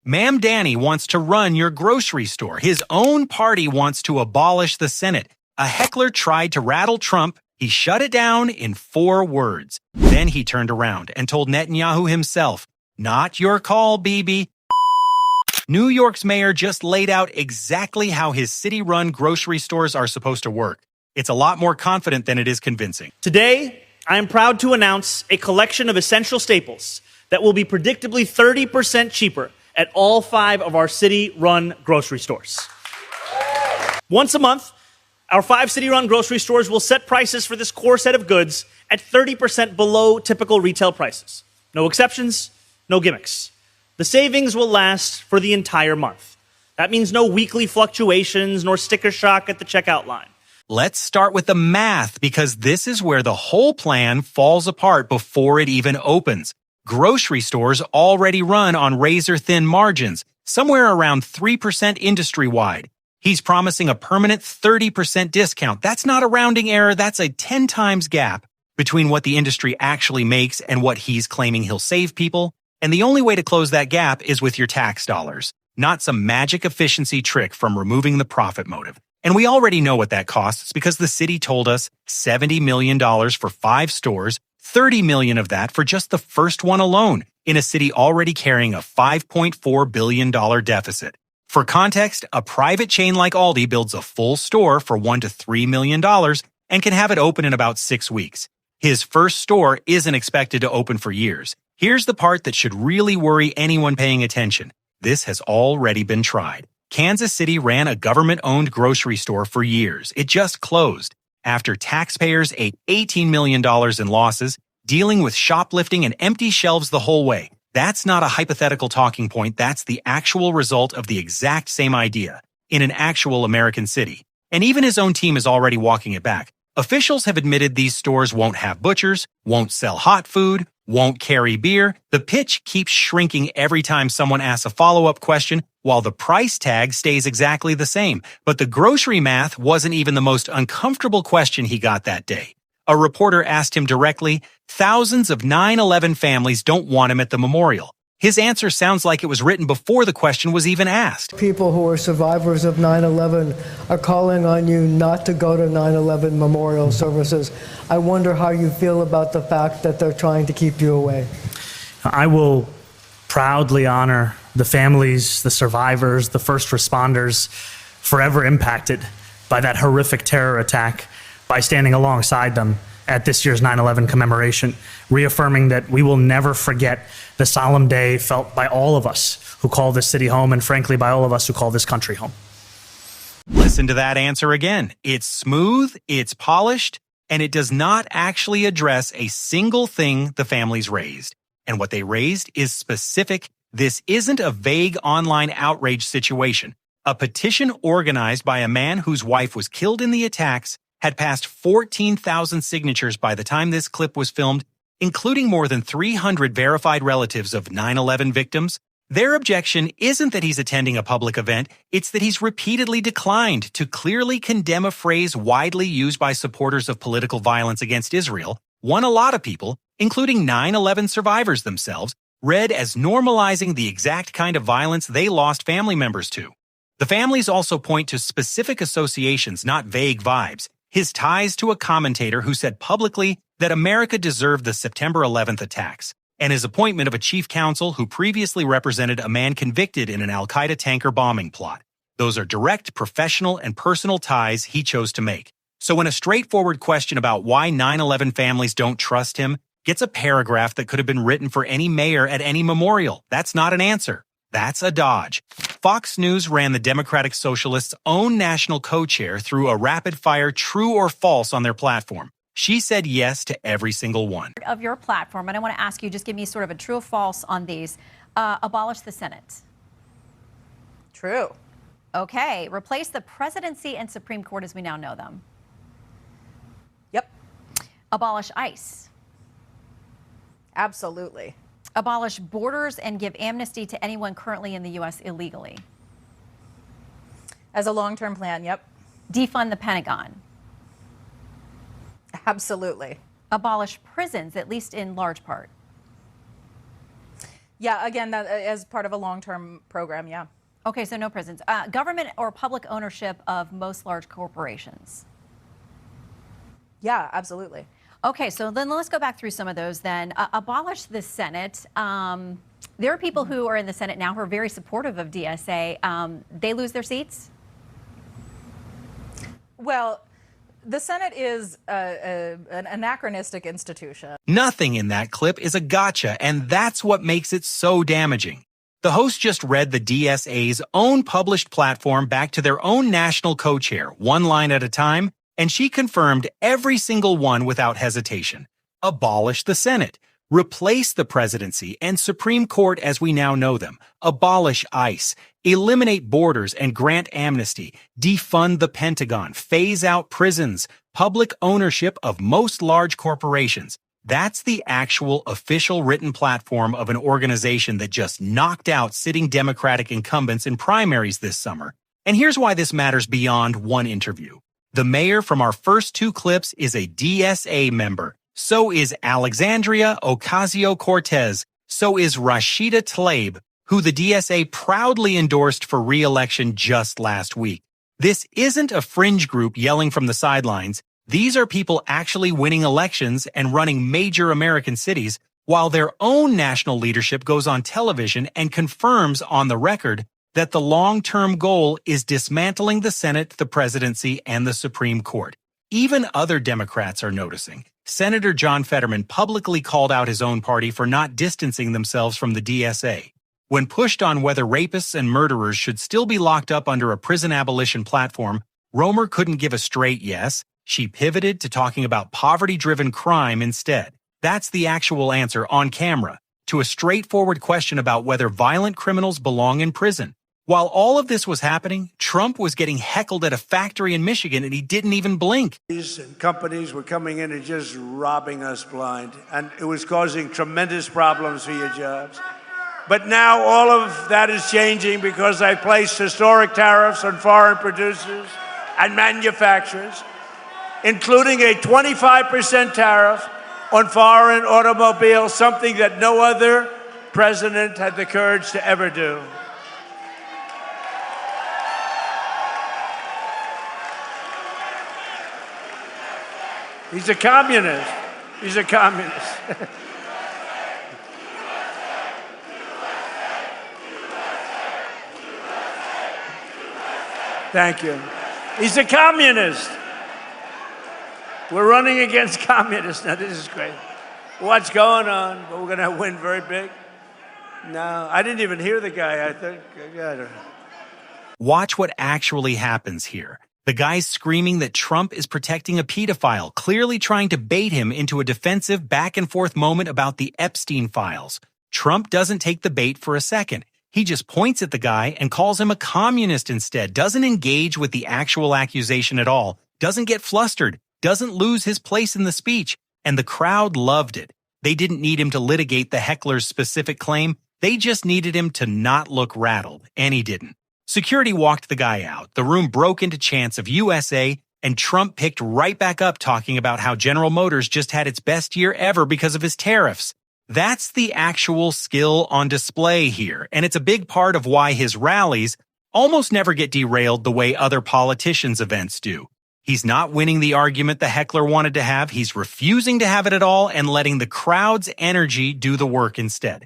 Mamdani wants to run your grocery store. His own party wants to abolish the Senate. A heckler tried to rattle Trump. He shut it down in 4 words. Then he turned around and told Netanyahu himself, "Not your call, Bibi." New York's mayor just laid out exactly how his city-run grocery stores are supposed to work. It's a lot more confident than it is convincing. Today, I am proud to announce a collection of essential staples that will be predictably 30% cheaper at all 5 of our city-run grocery stores. Once a month, our 5 city-run grocery stores will set prices for this core set of goods at 30% below typical retail prices. No exceptions, no gimmicks. The savings will last for the entire month. That means no weekly fluctuations nor sticker shock at the checkout line. Let's start with the math, because this is where the whole plan falls apart before it even opens. Grocery stores already run on razor-thin margins, somewhere around 3% industry-wide. He's promising a permanent 30% discount. That's not a rounding error, that's a 10 times gap between what the industry actually makes and what he's claiming he'll save people. And the only way to close that gap is with your tax dollars, not some magic efficiency trick from removing the profit motive. And we already know what that costs because the city told us $70 million for 5 stores, $30 million of that for just the first one alone, in a city already carrying a $5.4 billion deficit. For context, a private chain like Aldi builds a full store for $1 to $3 million and can have it open in about 6 weeks. His first store isn't expected to open for years. Here's the part that should really worry anyone paying attention. This has already been tried. Kansas City ran a government-owned grocery store for years. It just closed after taxpayers ate $18 million in losses, dealing with shoplifting and empty shelves the whole way. That's not a hypothetical talking point. That's the actual result of the exact same idea in an actual American city. And even his own team is already walking it back. Officials have admitted these stores won't have butchers, won't sell hot food, won't carry beer. The pitch keeps shrinking every time someone asks a follow-up question, while the price tag stays exactly the same. But the grocery math wasn't even the most uncomfortable question he got that day. A reporter asked him directly, thousands of 9/11 families don't want him at the memorial. His answer sounds like it was written before the question was even asked. People who are survivors of 9/11 are calling on you not to go to 9/11 memorial services. I wonder how you feel about the fact that they're trying to keep you away. I will proudly honor the families, the survivors, the first responders forever impacted by that horrific terror attack by standing alongside them at this year's 9/11 commemoration, reaffirming that we will never forget the solemn day felt by all of us who call this city home, and frankly, by all of us who call this country home. Listen to that answer again. It's smooth, it's polished, and it does not actually address a single thing the families raised. And what they raised is specific. This isn't a vague online outrage situation. A petition organized by a man whose wife was killed in the attacks had passed 14,000 signatures by the time this clip was filmed, including more than 300 verified relatives of 9/11 victims. Their objection isn't that he's attending a public event, it's that he's repeatedly declined to clearly condemn a phrase widely used by supporters of political violence against Israel, one a lot of people, including 9/11 survivors themselves, read as normalizing the exact kind of violence they lost family members to. The families also point to specific associations, not vague vibes. His ties to a commentator who said publicly that America deserved the September 11th attacks, and his appointment of a chief counsel who previously represented a man convicted in an al-Qaeda tanker bombing plot. Those are direct professional and personal ties he chose to make. So when a straightforward question about why 9/11 families don't trust him gets a paragraph that could have been written for any mayor at any memorial, that's not an answer. That's a dodge. Fox News ran the Democratic Socialists' own national co-chair through a rapid-fire true or false on their platform. She said yes to every single one. Of your platform, and I want to ask you, just give me sort of a true or false on these. Abolish the Senate. True. Okay. Replace the presidency and Supreme Court as we now know them. Yep. Abolish ICE. Absolutely. Abolish borders and give amnesty to anyone currently in the U.S. illegally. As a long-term plan, yep. Defund the Pentagon. Absolutely. Abolish prisons, at least in large part. Yeah, again, that as part of a long-term program, yeah. Okay, so no prisons. Government or public ownership of most large corporations. Yeah, absolutely. Okay, so then let's go back through some of those then. Abolish the Senate. There are people who are in the Senate now who are very supportive of DSA. They lose their seats? Well, the Senate is an anachronistic institution. Nothing in that clip is a gotcha, and that's what makes it so damaging. The host just read the DSA's own published platform back to their own national co-chair, one line at a time, and she confirmed every single one without hesitation. Abolish the Senate. Replace the presidency and Supreme Court as we now know them. Abolish ICE. Eliminate borders and grant amnesty. Defund the Pentagon. Phase out prisons. Public ownership of most large corporations. That's the actual official written platform of an organization that just knocked out sitting Democratic incumbents in primaries this summer. And here's why this matters beyond one interview. The mayor from our first two clips is a DSA member. So is Alexandria Ocasio-Cortez. So is Rashida Tlaib, who the DSA proudly endorsed for re-election just last week. This isn't a fringe group yelling from the sidelines. These are people actually winning elections and running major American cities, while their own national leadership goes on television and confirms on the record that the long-term goal is dismantling the Senate, the presidency, and the Supreme Court. Even other Democrats are noticing. Senator John Fetterman publicly called out his own party for not distancing themselves from the DSA. When pushed on whether rapists and murderers should still be locked up under a prison abolition platform, Romer couldn't give a straight yes. She pivoted to talking about poverty-driven crime instead. That's the actual answer on camera to a straightforward question about whether violent criminals belong in prison. While all of this was happening, Trump was getting heckled at a factory in Michigan and he didn't even blink. And companies were coming in and just robbing us blind, and it was causing tremendous problems for your jobs. But now all of that is changing because I placed historic tariffs on foreign producers and manufacturers, including a 25% tariff on foreign automobiles, something that no other president had the courage to ever do. He's a communist. He's a communist. Thank you. He's a communist. We're running against communists. Now, this is great. What's going on? But we're going to win very big. No, I didn't even hear the guy. I think, I don't know. Watch what actually happens here. The guy's screaming that Trump is protecting a pedophile, clearly trying to bait him into a defensive back-and-forth moment about the Epstein files. Trump doesn't take the bait for a second. He just points at the guy and calls him a communist instead, doesn't engage with the actual accusation at all, doesn't get flustered, doesn't lose his place in the speech, and the crowd loved it. They didn't need him to litigate the heckler's specific claim. They just needed him to not look rattled, and he didn't. Security walked the guy out. The room broke into chants of USA, and Trump picked right back up talking about how General Motors just had its best year ever because of his tariffs. That's the actual skill on display here, and it's a big part of why his rallies almost never get derailed the way other politicians' events do. He's not winning the argument the heckler wanted to have, he's refusing to have it at all and letting the crowd's energy do the work instead.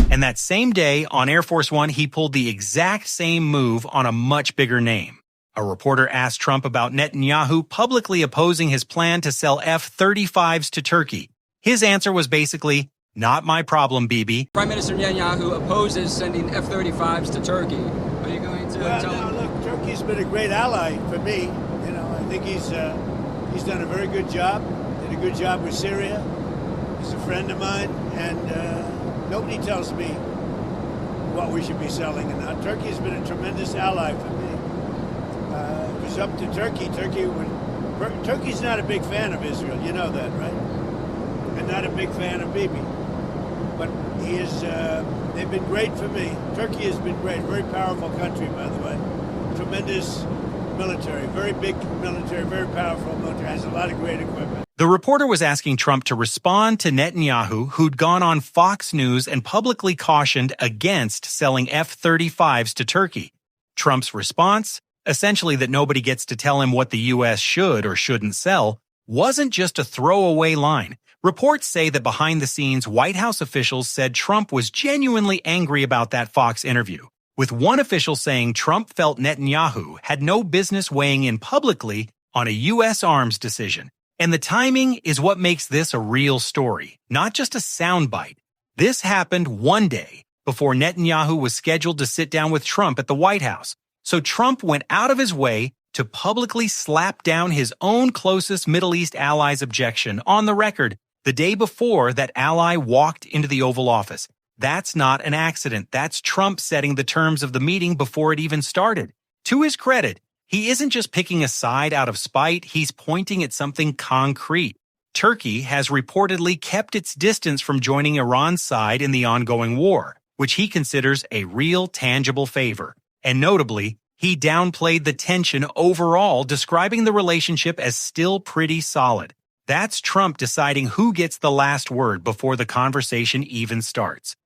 And that same day, on Air Force One, he pulled the exact same move on a much bigger name. A reporter asked Trump about Netanyahu publicly opposing his plan to sell F-35s to Turkey. His answer was basically, not my problem, Bibi. Prime Minister Netanyahu opposes sending F-35s to Turkey. Are you going to tell him? Look, Turkey's been a great ally for me. You know, I think he's done a very good job. Did a good job with Syria. He's a friend of mine, and nobody tells me what we should be selling and not. Turkey has been a tremendous ally for me. It was up to Turkey. Turkey's not a big fan of Israel. You know that, right? And not a big fan of Bibi. But they've been great for me. Turkey has been great. Very powerful country, by the way. Tremendous military. Very big military, very powerful military. Has a lot of great equipment. The reporter was asking Trump to respond to Netanyahu, who'd gone on Fox News and publicly cautioned against selling F-35s to Turkey. Trump's response, essentially that nobody gets to tell him what the U.S. should or shouldn't sell, wasn't just a throwaway line. Reports say that behind the scenes, White House officials said Trump was genuinely angry about that Fox interview, with one official saying Trump felt Netanyahu had no business weighing in publicly on a U.S. arms decision. And the timing is what makes this a real story, not just a soundbite. This happened one day before Netanyahu was scheduled to sit down with Trump at the White House. So Trump went out of his way to publicly slap down his own closest Middle East ally's objection on the record the day before that ally walked into the Oval Office. That's not an accident. That's Trump setting the terms of the meeting before it even started. To his credit, he isn't just picking a side out of spite, he's pointing at something concrete. Turkey has reportedly kept its distance from joining Iran's side in the ongoing war, which he considers a real tangible favor. And notably, he downplayed the tension overall, describing the relationship as still pretty solid. That's Trump deciding who gets the last word before the conversation even starts.